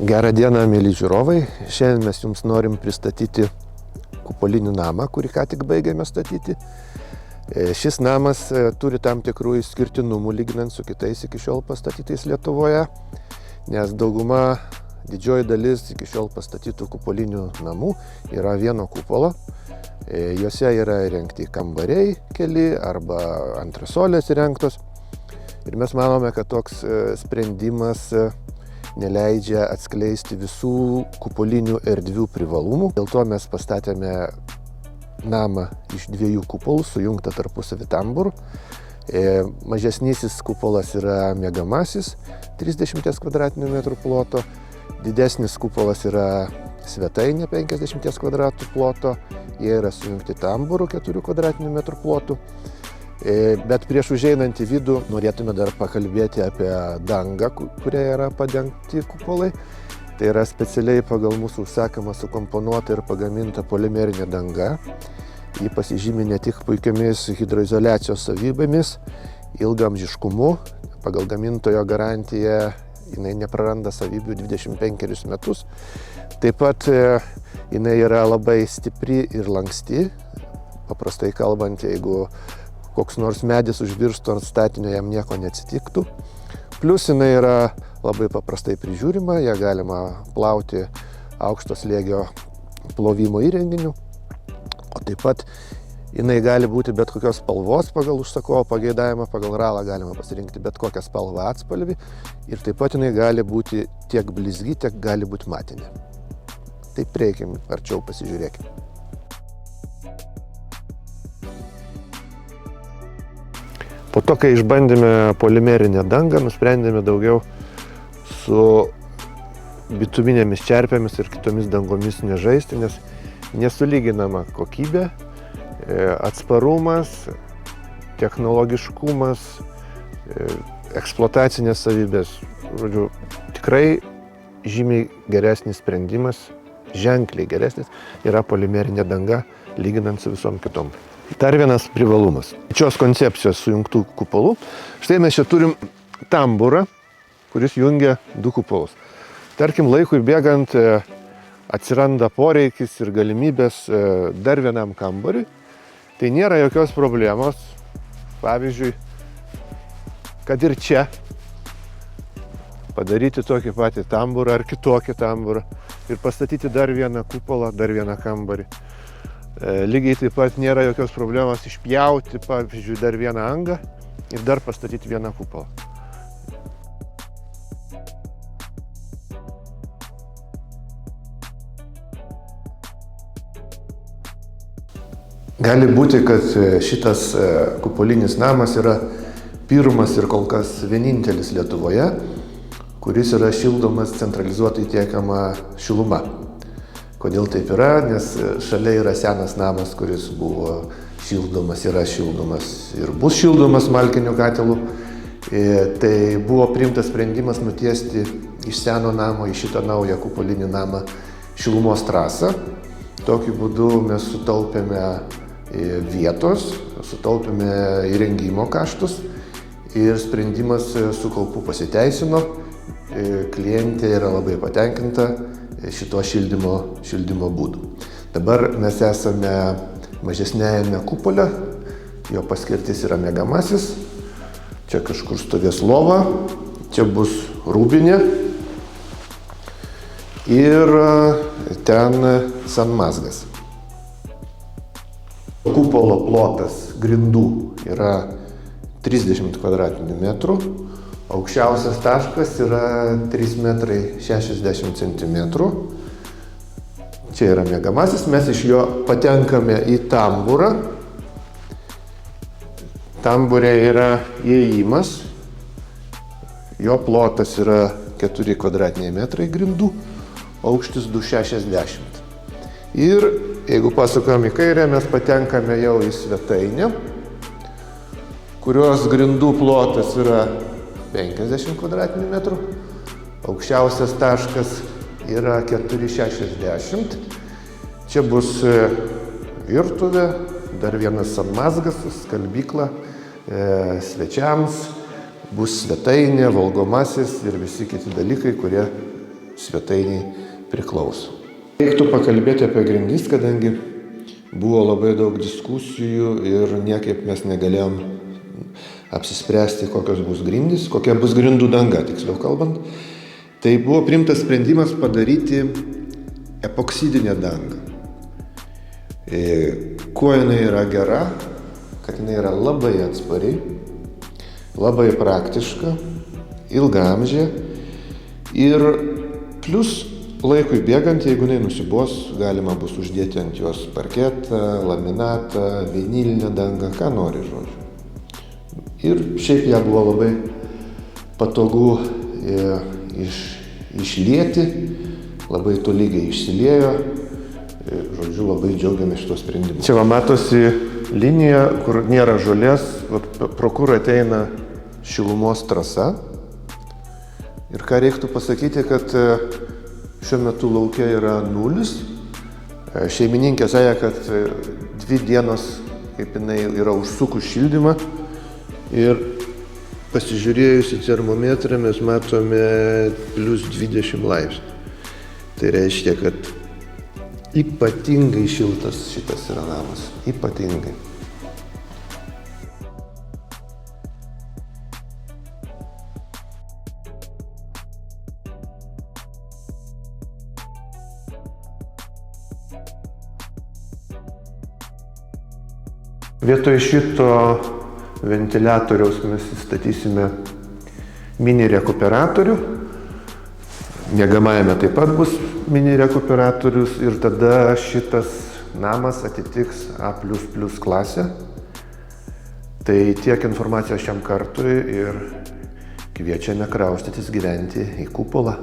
Gerą dieną, mėly žiūrovai. Šiandien mes jums norim pristatyti kupolinį namą, kurį ką tik baigėme statyti. Šis namas turi tam tikrų išskirtinumų lyginant su kitais iki šiol pastatytais Lietuvoje, nes didžioji dalis iki šiol pastatytų kupolinių namų yra vieno kupolo. Juose yra įrengti kambariai keli arba antresolės įrengtos. Ir mes manome, kad toks sprendimas neleidžia atskleisti visų kupolinių erdvių privalumų. Dėl to mes pastatėme namą iš 2 kupolų, sujungtą tarpusavį tambūrų. Mažesnysis kupolas yra miegamasis, 30 m2 ploto. Didesnis kupolas yra svetainė 50 m2 ploto. Jie yra sujungti tambūrų 4 m2 plotų. Bet prieš užeinant į vidų norėtume dar pakalbėti apie dangą, kuria yra padengti kupolai. Tai yra specialiai pagal mūsų užsakymą sukomponuota ir pagaminta polimerinė danga. Ji pasižymi ne tik puikiomis hidroizoliacijos savybėmis, ilgaamžiškumu. Pagal gamintojo garantiją jinai nepraranda savybių 25 metus. Taip pat jinai yra labai stipri ir lanksti. Paprastai kalbant, jeigu koks nors medis užvirstų ant statinio, jam nieko neatsitiktų. Plius jinai yra labai paprastai prižiūrima, ją galima plauti aukšto slėgio plovimo įrenginiu. O taip pat jinai gali būti bet kokios spalvos pagal užsakovo pageidavimą, pagal ralą galima pasirinkti bet kokią spalvą atspalvį. Ir taip pat jinai gali būti tiek blizgi, tiek gali būti matinė. Taip prieikim, arčiau pasižiūrėkim. Po to, kai išbandėme polimerinę dangą, nusprendėme daugiau su bituminėmis čerpėmis ir kitomis dangomis nežaisti, nes nesulyginama kokybė, atsparumas, technologiškumas, eksploatacinės savybės. Žodžiu, tikrai žymiai geresnis sprendimas, ženkliai geresnis yra polimerinė danga lyginant su visom kitom. Dar vienas privalumas. Šios koncepcijos sujungtų kupolų. Štai mes čia turim tambūrą, kuris jungia 2 kupolus. Tarkim, laikui bėgant atsiranda poreikis ir galimybės dar vienam kambariui. Tai nėra jokios problemos. Pavyzdžiui, kad ir čia padaryti tokį patį tambūrą ar kitokį tambūrą ir pastatyti dar vieną kupolą, dar vieną kambarį. Lygiai taip pat nėra jokios problemos išpjauti, pavyzdžiui, dar vieną angą ir dar pastatyti vieną kupolą. Gali būti, kad šitas kupolinis namas yra pirmas ir kol kas vienintelis Lietuvoje, kuris yra šildomas centralizuotai tiekiama šiluma. Kodėl taip yra? Nes šalia yra senas namas, kuris buvo šildomas, yra šildomas ir bus šildomas malkiniu katilu. Tai buvo priimtas sprendimas nutiesti iš seno namo į šitą naują kupolinį namą šilumos trasą. Tokiu būdu mes sutaupėme vietos, sutaupėme įrengimo kaštus ir sprendimas su kaupu pasiteisino. Klientė yra labai patenkinta šito šildymo būdų. Dabar mes esame mažesnėjame kupole, jo paskirtis yra miegamasis. Čia kažkur stovės lova, čia bus rūbinė ir ten sanmazgas. Kupolo plotas grindų yra 30 m2. Aukščiausias taškas yra 3,60 m. Čia yra miegamasis, mes iš jo patenkame į tambūrą. Tambūre yra įėjimas, jo plotas yra 4 m2 grindų, aukštis 2,60 m. Ir jeigu pasukam į kairę, mes patenkame jau į svetainę, kurios grindų plotas yra 50 m2, aukščiausias taškas yra 4,60 m. Čia bus virtuvė, dar vienas sanmazgas, skalbykla svečiams, bus svetainė, valgomasis ir visi kiti dalykai, kurie svetainiai priklauso. Reiktų pakalbėti apie grindis, kadangi buvo labai daug diskusijų ir niekaip mes negalėjom apsispręsti, kokios bus grindys, kokia bus grindų danga, tiksliau kalbant. Tai buvo priimtas sprendimas padaryti epoksidinę dangą. Kuo jinai yra gera, kad jinai yra labai atspari, labai praktiška, ilgaamžė ir plus laikui bėgant, jeigu jinai nusibos, galima bus uždėti ant jos parketą, laminatą, vinilinę dangą, ką nori, žodžiu. Ir šiaip ją buvo labai patogu išlieti, labai tolygiai išsiliejo. Žodžiu, labai džiaugiamės šito sprendimu. Čia va matosi linija, kur nėra žolės, pro kur ateina šilumos trasa. Ir ką reiktų pasakyti, kad šiuo metu lauke yra 0. Šeimininkė sakė, kad 2 dienos, kaip jinai yra užsukus šildymą. Ir pasižiūrėjus į termometrą mes matome plus 20 laipsnių. Tai reiškia, kad ypatingai šiltas šitas yra namas. Ypatingai. Vietoj šito ventiliatoriaus mes įstatysime mini rekuperatorių. Miegamajame taip pat bus mini rekuperatorius ir tada šitas namas atitiks A++ klasę. Tai tiek informacijos šiam kartui ir kviečiame kraustytis gyventi į kupolą.